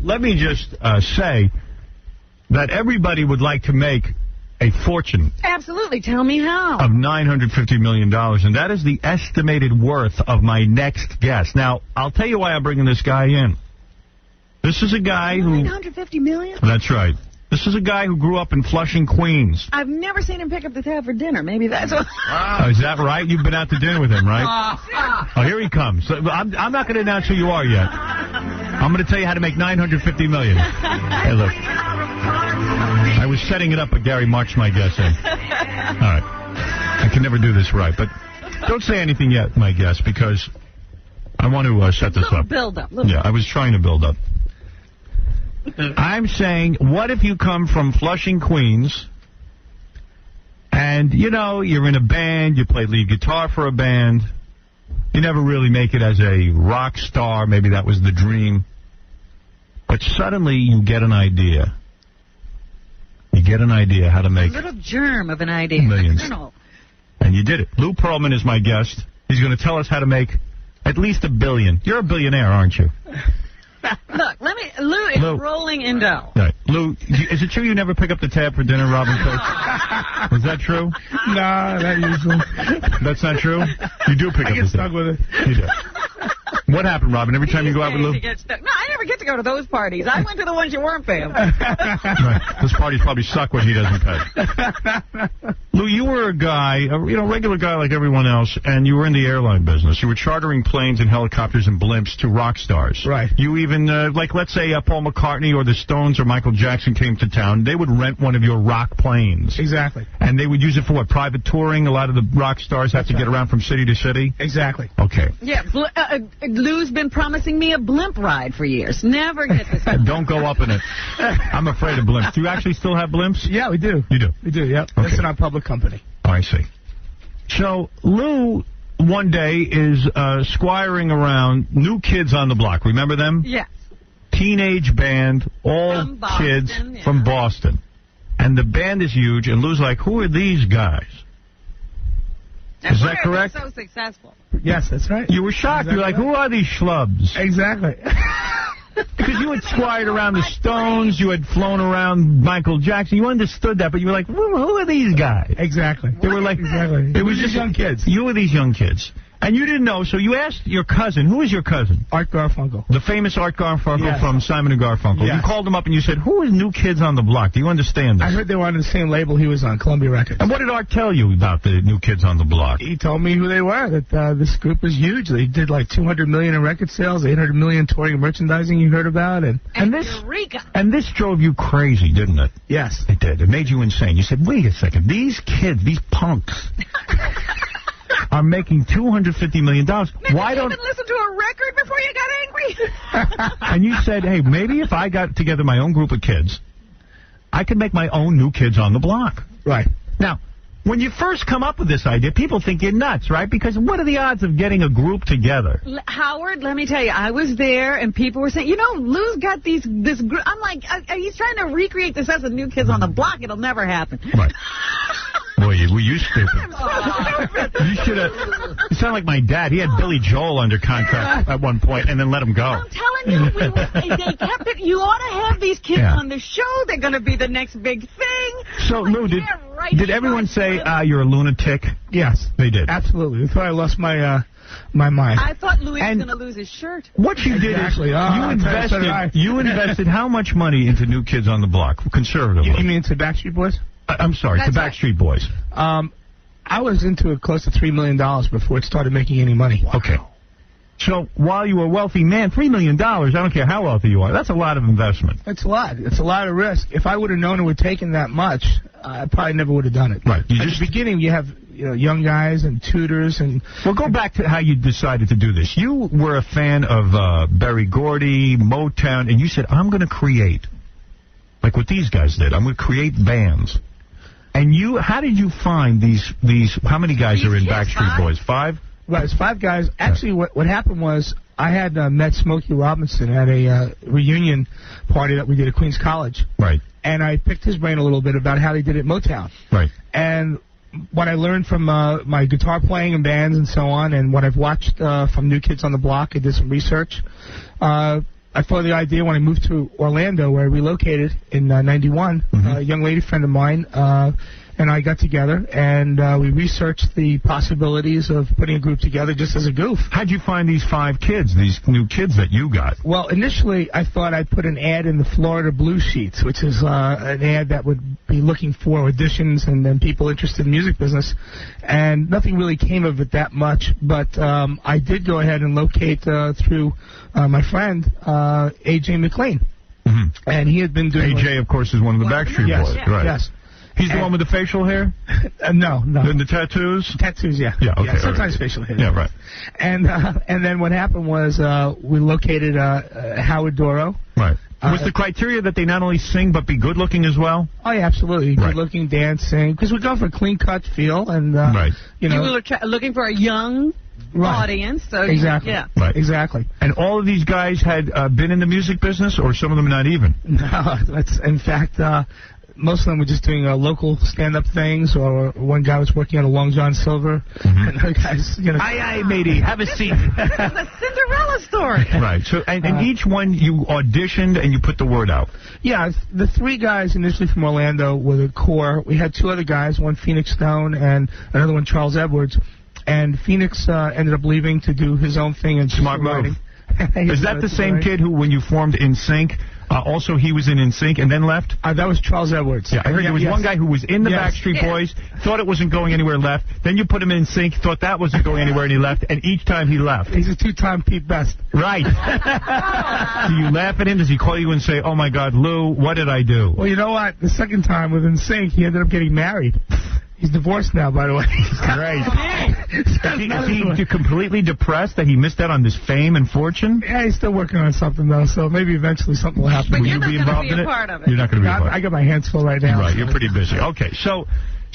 let me just say that everybody would like to make a fortune. Absolutely. Tell me how. Of $950 million, and that is the estimated worth of my next guest. Now, I'll tell you why I'm bringing this guy in. This is a guy who... $950 million? That's right. This is a guy who grew up in Flushing, Queens. I've never seen him pick up the tab for dinner. Maybe that's what... Is that right? You've been out to dinner with him, right? Oh, here he comes. I'm not going to announce who you are yet. I'm going to tell you how to make $950 million. Hey, look. I was setting it up, but Gary marched my guess in. All right. I can never do this right, but don't say anything yet, my guess, because I want to set this up. Build up. Yeah, I was trying to build up. I'm saying, what if you come from Flushing, Queens, and, you know, you're in a band, you play lead guitar for a band, you never really make it as a rock star, maybe that was the dream, but suddenly you get an idea. You get an idea how to make... A little germ of an idea. Millions. And you did it. Lou Pearlman is my guest. He's going to tell us how to make at least $1 billion. You're a billionaire, aren't you? Look, Lou is rolling in dough. Right. Lou, is it true you never pick up the tab for dinner, Robin? Is that true? No, not usually. That's not true? You do pick up the tab. I get stuck with it. You do. What happened, Robin? Every time you go out with Lou? No, I never get to go to those parties. I went to the ones you weren't paying. Right. Those parties probably suck when he doesn't pay. Lou, you were a guy, regular guy like everyone else, and you were in the airline business. You were chartering planes and helicopters and blimps to rock stars. Right. You even, let's say Paul McCartney or the Stones or Michael Jackson came to town, they would rent one of your rock planes. Exactly. And they would use it for what? Private touring? A lot of the rock stars have to get around from city to city? Exactly. Okay. Yeah, Lou's been promising me a blimp ride for years. Never get this. Don't go up in it. I'm afraid of blimps. Do you actually still have blimps? Yeah, we do. You do? We do, yep. Okay. That's in our public company. Oh, I see. So, Lou, one day, is squiring around New Kids on the Block. Remember them? Yes. Teenage band, all from Boston, kids from Boston. And the band is huge, and Lou's like, who are these guys? Is that correct? So successful. Yes, that's right. You were shocked. You're like, who are these schlubs? Exactly. Because you had squired around the Stones, you had flown around Michael Jackson. You understood that, but you were like, who are these guys? Exactly. They were like, exactly. It was just young kids. You were these young kids. And you didn't know, so you asked your cousin. Who is your cousin? Art Garfunkel. The famous Art Garfunkel from Simon & Garfunkel. Yes. You called him up and you said, who is New Kids on the Block? Do you understand this? I heard they were on the same label he was on, Columbia Records. And what did Art tell you about the New Kids on the Block? He told me who they were, that this group was huge. They did like $200 million in record sales, $800 million touring and merchandising you heard about. And this drove you crazy, didn't it? Yes. It did. It made you insane. You said, wait a second, these kids, these punks... are making $250 million. Why don't you even listen to a record before you got angry? And you said, hey, maybe if I got together my own group of kids, I could make my own New Kids on the Block. Right. Now, when you first come up with this idea, people think you're nuts, right? Because what are the odds of getting a group together? Howard, let me tell you, I was there, and people were saying, Lou's got this group. I'm like, he's trying to recreate this as a New Kids on the Block. It'll never happen. Right. Boy, were you stupid. You should have... You sound like my dad. He had Billy Joel under contract at one point and then let him go. I'm telling you, they kept it. You ought to have these kids on the show. They're going to be the next big thing. So, Lou, did everyone say you're a lunatic? Yes. They did. Absolutely. That's why I lost my mind. I thought Louis was going to lose his shirt. What you did is you invested how much money into New Kids on the Block, conservatively? You mean to Backstreet Boys? I'm sorry, to Backstreet Boys. I was into it close to $3 million before it started making any money. Wow. Okay. So while you were a wealthy man, $3 million, I don't care how wealthy you are, that's a lot of investment. It's a lot. It's a lot of risk. If I would have known it would take in that much, I probably never would have done it. Right. At the beginning, you have young guys and tutors. And well, go back to how you decided to do this. You were a fan of Berry Gordy, Motown, and you said, I'm going to create, like what these guys did, I'm going to create bands. And how did you find these how many guys are in Backstreet Boys? 5? Right, it's 5 guys. Actually, what happened was I had met Smokey Robinson at a reunion party that we did at Queens College. Right. And I picked his brain a little bit about how they did it at Motown. Right. And what I learned from my guitar playing in bands and so on, and what I've watched from New Kids on the Block, I did some research. I I thought of the idea when I moved to Orlando, where I relocated in '91. A young lady friend of mine and I got together, and we researched the possibilities of putting a group together just as a goof. How'd you find these 5 kids, these new kids that you got? Well, initially, I thought I'd put an ad in the Florida Blue Sheets, which is an ad that would be looking for auditions and then people interested in music business, and nothing really came of it that much, but I did go ahead and locate through my friend, A.J. McLean. And he had been doing... A.J., of course, is one of the Backstreet Boys. Right. Yes. He's the one with the facial hair? No. And the tattoos? Tattoos, yeah. Yeah, okay. Yeah, sometimes facial hair. Yeah, right. And then what happened was we located Howard Doro. Right. Was the criteria that they not only sing but be good-looking as well? Oh, yeah, absolutely. Good-looking, dancing. Because we go for a clean-cut feel. And, you know. You were looking for a young audience. So exactly. Exactly. And all of these guys had been in the music business, or some of them not even? No, that's, in fact... most of them were just doing local stand-up things, or one guy was working on a Long John Silver, and other guys, you know... Aye, matey, have a seat. It's a Cinderella story. Right, so, and each one you auditioned and you put the word out. Yeah, the 3 guys initially from Orlando were the core. We had 2 other guys, one Phoenix Stone and another one Charles Edwards, and Phoenix ended up leaving to do his own thing and smart move. Is that the same kid who, when you formed NSYNC, also he was in NSYNC and then left? That was Charles Edwards. Yeah, I heard there was one guy who was in the Backstreet Boys, thought it wasn't going anywhere, left. Then you put him in NSYNC, thought that wasn't going anywhere, and he left. And each time he left. He's a 2-time Pete Best. Right. Do you laugh at him? Does he call you and say, "Oh my God, Lou, what did I do?" Well, you know what? The second time with NSYNC, he ended up getting married. He's divorced now, by the way. Great. Is he completely depressed that he missed out on this fame and fortune? Yeah, he's still working on something, though, so maybe eventually something will happen. But Will you be involved in it? You're not going to be involved. I got my hands full right now. Right, you're pretty busy. Okay, so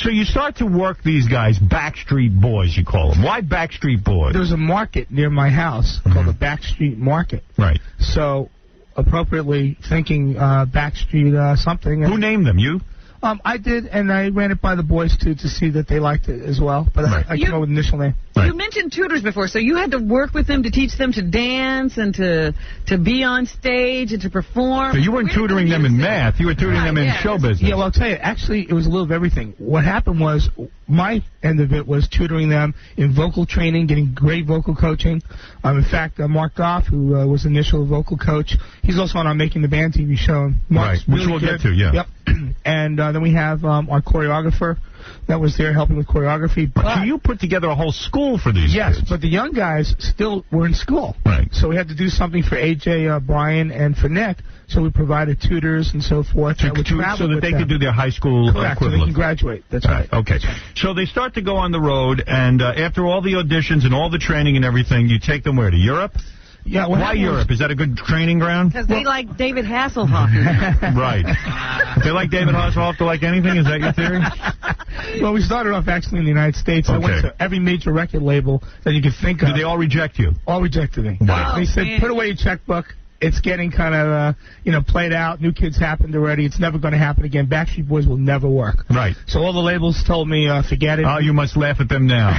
you start to work these guys, Backstreet Boys, you call them. Why Backstreet Boys? There was a market near my house called the Backstreet Market. Right. So, appropriately thinking Backstreet something. Who named them? You? I did, and I ran it by the boys, too, to see that they liked it as well. But I came up with the initial name. You mentioned tutors before, so you had to work with them to teach them to dance and to be on stage and to perform. So you weren't tutoring them in math. You were tutoring them in show business. Yeah, well, I'll tell you, actually, it was a little of everything. What happened was, my end of it was tutoring them in vocal training, getting great vocal coaching. In fact, Mark Goff, who was the initial vocal coach, he's also on our Making the Band TV show. Mark's which we'll get to, yeah. Yep. And then we have our choreographer that was there helping with choreography. So you put together a whole school for these kids. Yes, but the young guys still were in school. Right. So we had to do something for AJ, Brian, and for Nick. So we provided tutors and so forth. So that they could do their high school equivalent. So they can graduate. That's right. Okay. So they start to go on the road, and after all the auditions and all the training and everything, you take them where? To Europe? Yeah. Why Europe? Is that a good training ground? Because they like David Hasselhoff. Right. If they like David Hasselhoff to like anything, is that your theory? Well, we started off actually in the United States. I went to every major record label that you could think of. Did they all reject you? All rejected me. Wow. They said, put away your checkbook. It's getting kind of, played out. New Kids happened already. It's never going to happen again. Backstreet Boys will never work. Right. So all the labels told me, forget it. Oh, you must laugh at them now.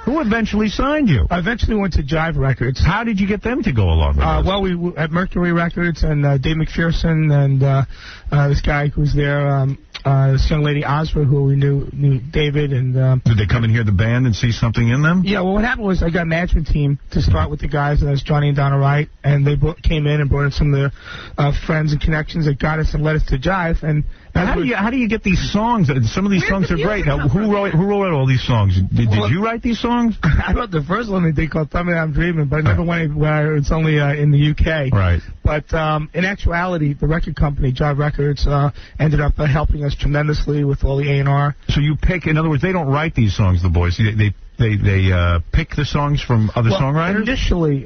Who eventually signed you? I eventually went to Jive Records. How did you get them to go along with us? Well, we were at Mercury Records, and Dave McPherson and this guy who was there, this young lady, Osra, who we knew David. And did they come and hear the band and see something in them? Yeah, well, what happened was I got a management team to start with the guys, and that's Johnny and Donna Wright, and they came in and brought in some of their friends and connections that got us and led us to Jive. And how do you get these songs? Some of these songs are great. Now, who wrote all these songs? Did you write these songs? I wrote the first one they did called "Tell Me I'm Dreaming," but I never went anywhere. It's only in the UK. Right. But in actuality, the record company, Jive Records, ended up helping us tremendously with all the A&R. So you pick, in other words, they don't write these songs, the boys. They pick the songs from other songwriters?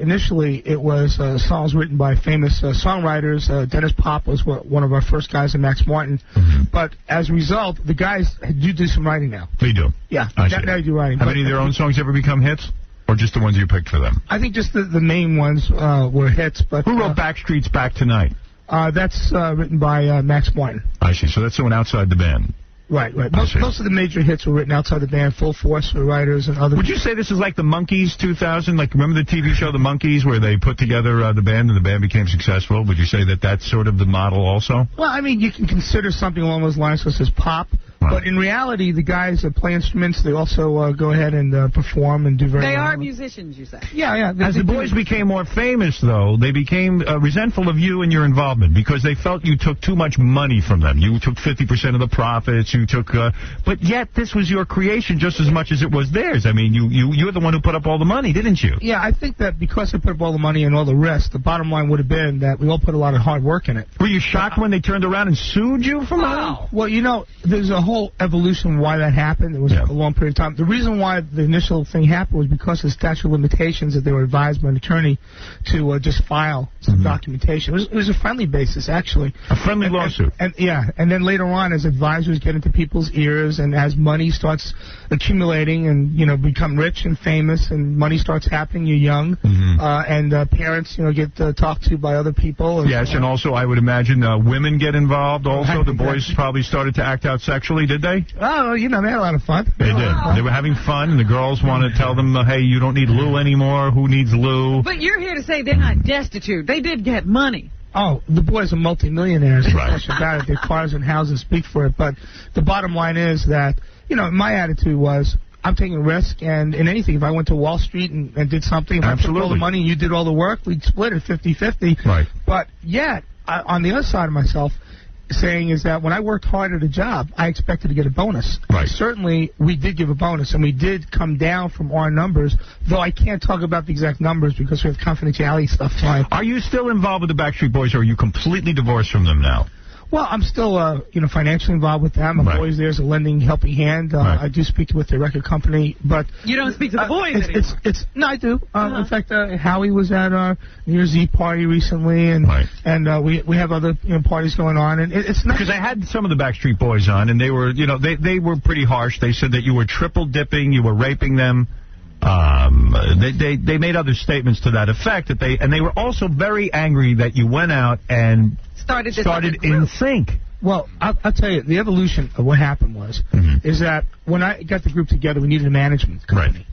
Initially, it was songs written by famous songwriters. Dennis Pop was one of our first guys, and Max Martin. Mm-hmm. But as a result, the guys do some writing now. They do? Yeah, now you do writing. Have any of their own songs ever become hits? Or just the ones you picked for them? I think just the main ones were hits. But who wrote Backstreet's Back Tonight? That's written by Max Martin. I see. So that's someone outside the band. Right. Most of the major hits were written outside the band. Full Force were writers and other. Would you say this is like the Monkees 2000? Like, remember the TV show The Monkees, where they put together the band and the band became successful? Would you say that that's sort of the model also? Well, I mean, you can consider something along those lines, such as pop. But in reality, the guys that play instruments, they also go ahead and perform and do very well. They are musicians, you say? Yeah. As the boys became more famous, though, they became resentful of you and your involvement because they felt you took too much money from them. You took 50% of the profits. You took, but yet this was your creation just as much as it was theirs. I mean, you're the one who put up all the money, didn't you? Yeah, I think that because I put up all the money and all the risk, the bottom line would have been that we all put a lot of hard work in it. Were you shocked when they turned around and sued you for money? Well, you know, there's a whole evolution why that happened. It was a long period of time. The reason why the initial thing happened was because of the statute of limitations that they were advised by an attorney to just file some documentation. It was a friendly basis, actually. A friendly lawsuit. And then later on, as advisors get into people's ears and as money starts accumulating and, you know, become rich and famous and money starts happening, you're young, and parents, you know, get talked to by other people. Yes, and also I would imagine women get involved also. The boys probably started to act out sexually, did they? Oh, you know, they had a lot of fun. They did. They were having fun, and the girls want to tell them, hey, you don't need Lou anymore. Who needs Lou? But you're here to say they're not destitute. They did get money. Oh, the boys are multimillionaires. Right. No question about it. Their cars and houses speak for it. But the bottom line is that, you know, my attitude was, I'm taking a risk, and in anything, if I went to Wall Street and did something, if I took all the money and you did all the work, we'd split it 50-50. Right. But yet, on the other side of myself, saying is that when I worked hard at a job, I expected to get a bonus. Right. Certainly, we did give a bonus, and we did come down from our numbers, though I can't talk about the exact numbers because we have confidentiality stuff. Are you still involved with the Backstreet Boys, or are you completely divorced from them now? Well, I'm still, you know, financially involved with them. I'm always there as a lending, helping hand. I do speak with the record company, but you don't speak to the boys anymore. No, I do. In fact, Howie was at our New Year's Eve party recently, and we have other parties going on, and it's not because I had some of the Backstreet Boys on, and they were, you know, they were pretty harsh. They said that you were triple dipping, you were raping them. They made other statements to that effect and they were also very angry that you went out and started in sync. Well, I'll tell you, the evolution of what happened was is that when I got the group together, we needed a management company. Right.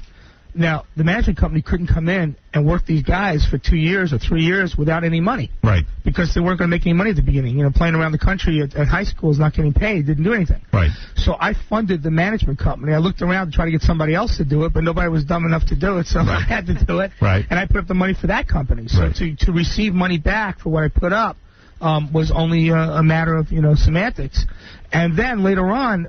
Now, the management company couldn't come in and work these guys for 2 years or 3 years without any money. Right. Because they weren't going to make any money at the beginning. You know, playing around the country at high school is not getting paid. Didn't do anything. Right. So I funded the management company. I looked around to try to get somebody else to do it, but nobody was dumb enough to do it, so I had to do it. Right. And I put up the money for that company. So to receive money back for what I put up was only a matter of, you know, semantics. And then later on,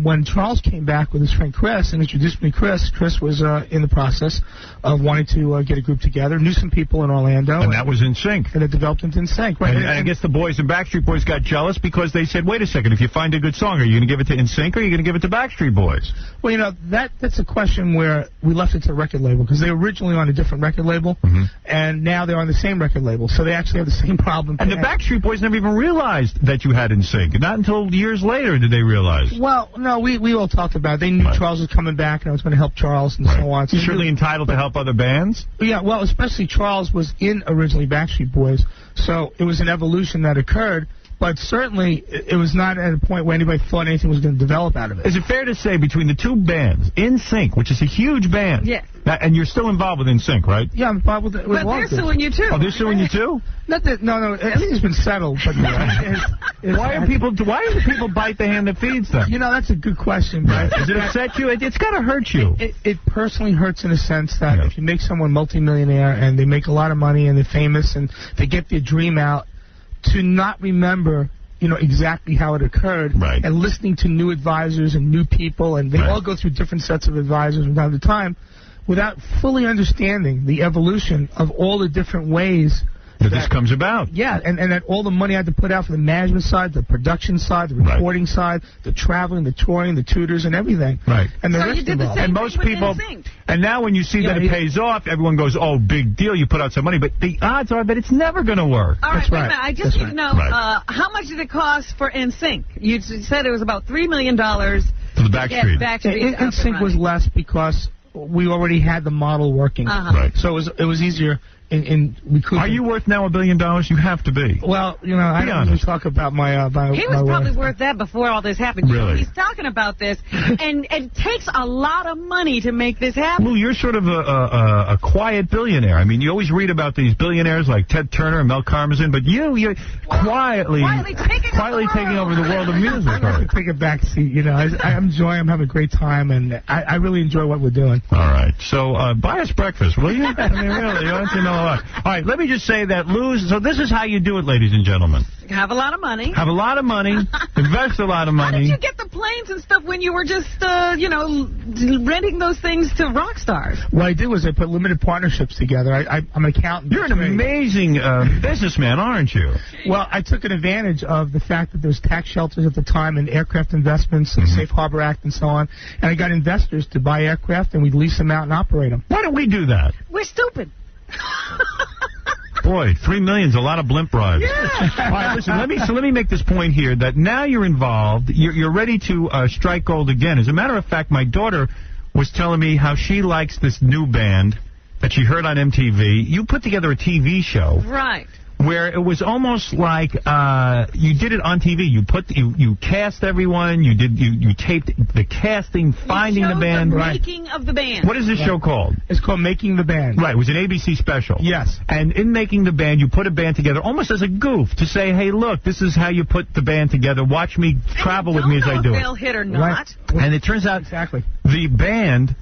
when Charles came back with his friend Chris and introduced me to Chris was in the process of wanting to get a group together, knew some people in Orlando. And that was in sync. And it developed into in sync. Right. And I guess the boys and Backstreet Boys got jealous because they said, wait a second, if you find a good song, are you going to give it to NSYNC or are you going to give it to Backstreet Boys? Well, you know, that's a question where we left it to the record label because they were originally on a different record label, and now they're on the same record label, so they actually have the same problem. And the Backstreet Boys never even realized that you had NSYNC. Not until years later did they realize. Well, no, we all talked about it. They knew Charles was coming back and I was going to help Charles and so on. So you're certainly entitled to help other bands? Yeah, well, especially Charles was in originally Backstreet Boys, so it was an evolution that occurred. But certainly, it was not at a point where anybody thought anything was going to develop out of it. Is it fair to say between the two bands, NSYNC, which is a huge band, and you're still involved with NSYNC, right? Yeah, I'm involved with it. But they're suing you, too. Oh, they're suing you, too? No, everything's been settled. But why do people bite the hand that feeds them? You know, that's a good question. But does it upset you? It's got to hurt you. It personally hurts in a sense that if you make someone multimillionaire and they make a lot of money and they're famous and they get their dream out, to not remember, you know, exactly how it occurred, and listening to new advisors and new people, and they all go through different sets of advisors from time to time, without fully understanding the evolution of all the different ways that this comes about. Yeah, and that all the money I had to put out for the management side, the production side, the recording side, the traveling, the touring, the tutors, and everything. Right. And the so rest you did the same and most people, and now when you see that it pays off, everyone goes, oh, big deal, you put out some money. But the odds are that it's never going to work. All right, wait a minute. I just need to know, how much did it cost for NSYNC? You said it was about $3 million for the Backstreet. NSYNC was less because we already had the model working. So it was easier. in recouping. Are you worth now $1 billion? You have to be. Well, you know, I don't really talk about my He was probably worth that before all this happened. You know, Really? he's talking about this, and it takes a lot of money to make this happen. Lou, you're sort of a quiet billionaire. I mean, you always read about these billionaires like Ted Turner and Mel Karmazin, but you're quietly taking over the world of music. I'm going to take a back seat. You know, I'm having a great time, and I really enjoy what we're doing. All right. So buy us breakfast, will you? I mean, really, you don't you know a lot. All right, let me just say that so this is how you do it, ladies and gentlemen. Have a lot of money. Have a lot of money. Invest a lot of money. How did you get the planes and stuff when you were just, renting those things to rock stars? What I did was I put limited partnerships together. I'm an accountant. You're an amazing businessman, aren't you? Well, I took an advantage of the fact that there was tax shelters at the time and aircraft investments and Safe Harbor Act and so on. And I got investors to buy aircraft, and we'd lease them out and operate them. Why don't we do that? We're stupid. Boy, $3 million's a lot of blimp rides. Yeah. All right, listen, let me make this point here, that now you're involved, you're ready to strike gold again. As a matter of fact, my daughter was telling me how she likes this new band that she heard on MTV. You put together a TV show. Right. Where it was almost like you did it on TV. You cast everyone. You taped the casting, finding the band. The making of the band. What is this show called? It's called Making the Band. Right. It was an ABC special. Yes. And in Making the Band, you put a band together almost as a goof to say, hey, look, this is how you put the band together. Watch me travel with me as I do it. They'll hit or not. Right. And it turns out the band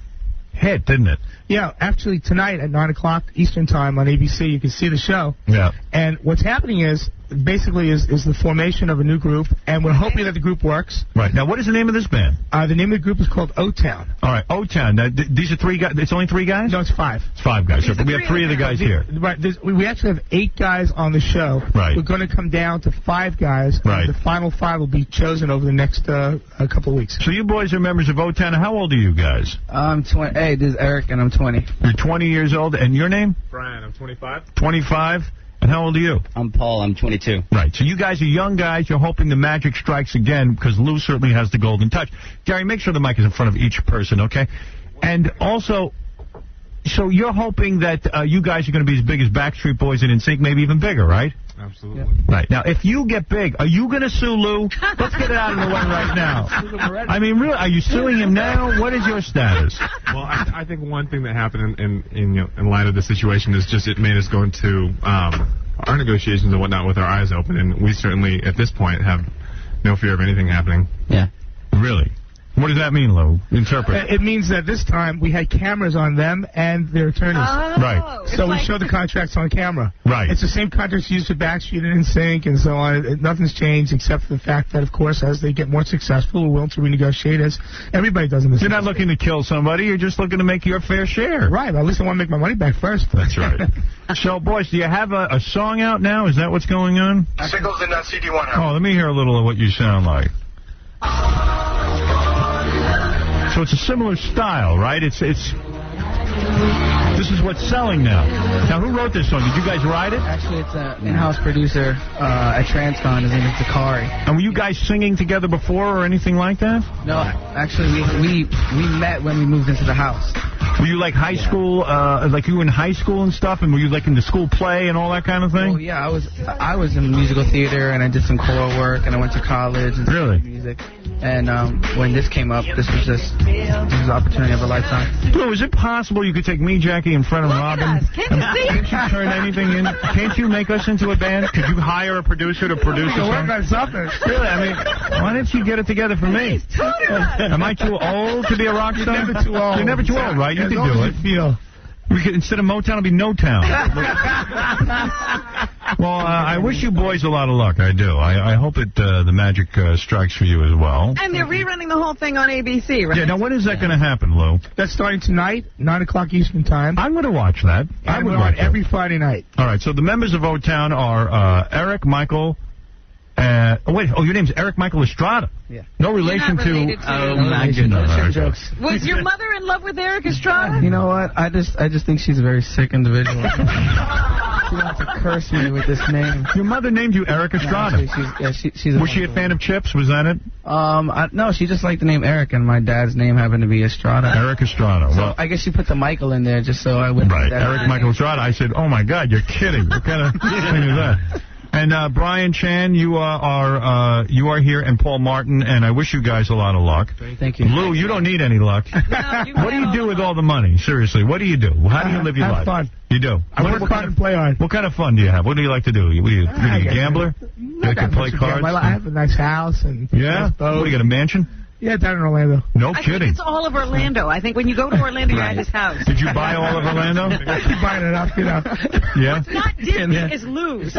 hit, didn't it? Yeah, actually tonight at 9 o'clock Eastern Time on ABC, you can see the show. Yeah. And what's happening is the formation of a new group, and we're hoping that the group works. Right. Now, what is the name of this band? The name of the group is called O-Town. All right, O-Town. Now, these are 3 guys. It's only 3 guys? No, it's 5. It's 5 guys. So we have 3 of the guys here. Right. We actually have 8 guys on the show. Right. We're going to come down to 5 guys. Right. And the final 5 will be chosen over the next couple of weeks. So you boys are members of O-Town. How old are you guys? I'm 20. Hey, this is Eric, and I'm 20. You're 20 years old. And your name? Brian, I'm 25. 25. And how old are you? I'm Paul. I'm 22. Right. So you guys are young guys. You're hoping the magic strikes again because Lou certainly has the golden touch. Gary, make sure the mic is in front of each person, okay? And also, so you're hoping that you guys are going to be as big as Backstreet Boys and NSYNC, maybe even bigger, right? Absolutely. Yeah. Right. Now, if you get big, are you going to sue Lou? Let's get it out of the way right now. I mean, really, are you suing him now? What is your status? Well, I think one thing that happened in light of the situation is just it made us go into our negotiations and whatnot with our eyes open, and we certainly, at this point, have no fear of anything happening. Yeah. Really? What does that mean, Lou? Interpret. It means that this time we had cameras on them and their attorneys. Right. So we show the contracts on camera. Right. It's the same contracts used for Backstreet and NSYNC and so on. Nothing's changed except for the fact that, of course, as they get more successful, we're willing to renegotiate as everybody does in this. You're not looking to kill somebody. You're just looking to make your fair share. Right. Well, at least I want to make my money back first. That's right. So, boys, do you have a song out now? Is that what's going on? Singles in that CD1. Oh, let me hear a little of what you sound like. So it's a similar style, right? This is what's selling now. Now, who wrote this song? Did you guys write it? Actually, it's an in-house producer at Transcon. His name is Zakari. And were you guys singing together before or anything like that? No, actually, we met when we moved into the house. Were you like high school, like you were in high school and stuff, and were you like in the school play and all that kind of thing? Well, yeah, I was in musical theater, and I did some choral work, and I went to college and studied music. And when this came up, this was the opportunity of a lifetime. Lou, is it possible you could take me, Jackie, in front of Robin? Can't you see? Can't you turn anything in? Can't you make us into a band? Could you hire a producer to produce a song? Really, I mean, why don't you get it together for me? Am I too old to be a rock star? You're never too old. You're never too old, right? You can do it. We could, instead of Motown, it'll be No Town. Well, I wish you boys a lot of luck. I do. I hope that the magic strikes for you as well. And they're rerunning the whole thing on ABC, right? Yeah, now when is that going to happen, Lou? That's starting tonight, 9 o'clock Eastern Time. I'm going to watch that. I would watch every Friday night. All right, so the members of O-Town are Eric, Michael... your name's Eric Michael Estrada. Yeah. No relation to... Oh, my goodness. Jokes. Was your mother in love with Eric Estrada? You know what? I just think she's a very sick individual. She wants to curse me with this name. Your mother named you Eric Estrada. She's Was she a fan of Chips? Was that it? No, she just liked the name Eric, and my dad's name happened to be Estrada. Eric Estrada. So I guess she put the Michael in there just so I wouldn't. Right, Eric Michael Estrada. I said, oh my God, you're kidding. What kind of thing is that? And Brian Chan, you are here, and Paul Martin, and I wish you guys a lot of luck. Thank you. Lou, you don't need any luck. No, What do you do with all the money? Seriously, what do you do? How do you live your life? Have fun. You do. I work hard and play hard. What kind of fun do you have? What do you like to do? Are you a gambler? You like to play cards? I have a nice house and Yeah. boat. What, you got a mansion? Yeah, down in Orlando. No I think kidding. it's all of Orlando. I think when you go to Orlando, you're at his house. Did you buy all of Orlando? I keep buying it up, you know. Yeah. Not Disney, it's Lou's.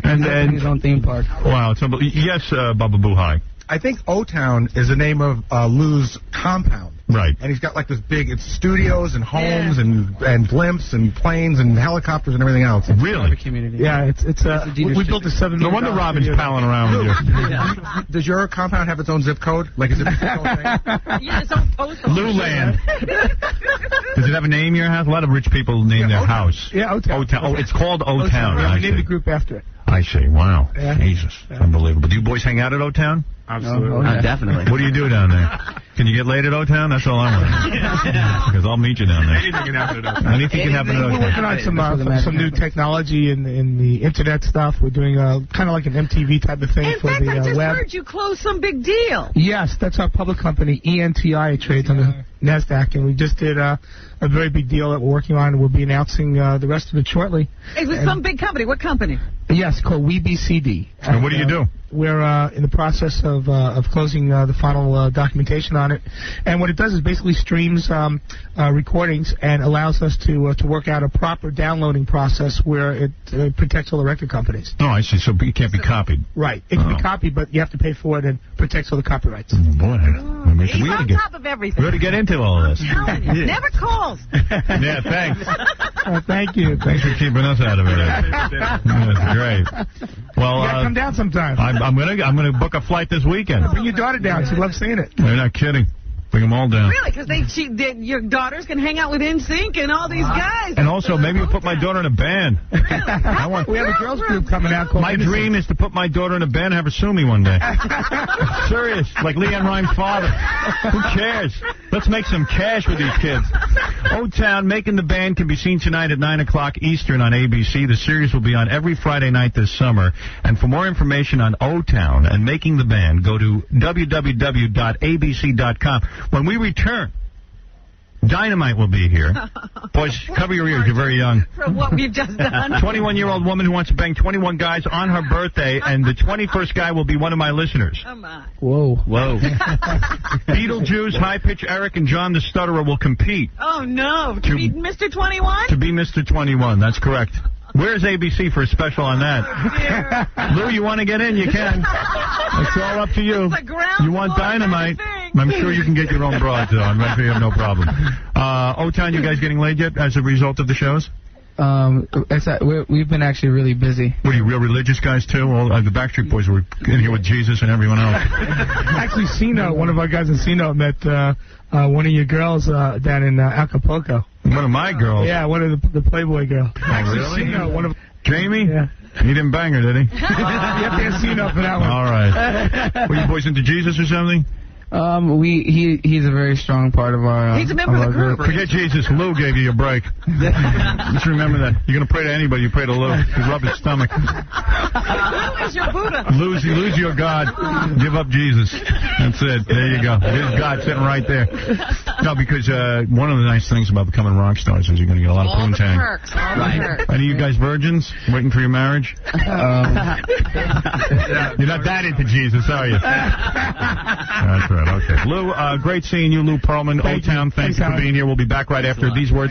And then His own theme park. wow, it's unbelievable. Yes, Baba Boohai. I think O-Town is the name of Lou's compound. Right. And he's got like this big, it's studios and homes and blimps and planes and helicopters and everything else. Really? Community. Yeah, we built a $7 No wonder Robin's palling around with you. Does your compound have its own zip code? Like, is it its own thing? Yeah, it's on postal. Lou Land. Does it have a name, your house? A lot of rich people name their house. Yeah, O-Town. O-Town. Oh, it's called O-Town. Yeah, I we named see. the group after it. I see. Wow. Yeah. Jesus. Unbelievable. Do you boys hang out at O-Town? Absolutely. Definitely. What do you do down there? Can you get laid at O-Town? That's all I want. Because I'll meet you down there. Anything can happen at O-Town. Anything can happen at We're working O-Town. on some new technology in the internet stuff. We're doing kind of like an MTV type of thing In for fact, the I just web. heard you closed some big deal. Yes, that's our public company, ENTI. It trades on the NASDAQ, and we just did a very big deal that we're working on, and we'll be announcing the rest of it shortly. It was some big company. What company? Yes, called WeBCD. And what do you do? We're in the process of closing the final documentation on it, and what it does is basically streams recordings and allows us to work out a proper downloading process where it protects all the record companies. Oh, I see. So it can't be copied. Right. It can be copied, but you have to pay for it and protects all the copyrights. Oh, boy. He's on top of everything. We ought to get into all of this. I'm telling you, never calls. Yeah, thanks. Thank you. Thanks for keeping us out of it. That's great. Well, You gotta come down sometime. I'm gonna book a flight this weekend. Bring your daughter down. She loves seeing it. You're not kidding. Bring them all down. Really? Because your daughters can hang out with NSYNC and all these guys. And also, maybe we'll put my daughter in a band. I want. We have a girls group coming out called My dream is to put my daughter in a band and have her sue me one day. Serious, like Leanne Rimes' father. Who cares? Let's make some cash with these kids. O-Town, Making the Band can be seen tonight at 9 o'clock Eastern on ABC. The series will be on every Friday night this summer. And for more information on O-Town and Making the Band, go to www.abc.com. When we return, Dynamite will be here. Boys, cover your ears. You're very young. From what we've just done. 21-year-old woman who wants to bang 21 guys on her birthday, and the 21st guy will be one of my listeners. Come on. Whoa. Beetlejuice, High Pitch Eric, and John the Stutterer will compete Oh, no. To be Mr. 21? to be Mr. 21. That's correct. Where's ABC for a special on that? Lou, you want to get in? You can. It's all up to you. It's a ground You want floor Dynamite? kind of thing. I'm sure you can get your own broad, though. I'm sure you have no problem. O-Town, you guys getting laid yet as a result of the shows? We've been actually really busy. What are you, real religious guys, too? Well, the Backstreet Boys were in here with Jesus and everyone else. Actually, Sino, one of our guys in Sino, met one of your girls down in Acapulco. One of my girls. Yeah, one of the Playboy girl. Really? Sino, one of Jamie? Yeah. He didn't bang her, did he? You have to ask Sino for that one. All right. Were you boys into Jesus or something? He's a very strong part of our. He's a member of the group. Forget Jesus. Lou gave you a break. Just remember that. You're going to pray to anybody, you pray to Lou. You rub his stomach. Lou is your Buddha. Lose your God. Give up Jesus. That's it. There you go. There's God sitting right there. No, because one of the nice things about becoming rock stars is you're going to get a lot of All the poontang. perks. All the perks. Any of you guys virgins? Waiting for your marriage? You're not that into Jesus, are you? That's right. Okay. Lou, great seeing you, Lou Pearlman. O-Town, thanks for being here. We'll be back right after these words.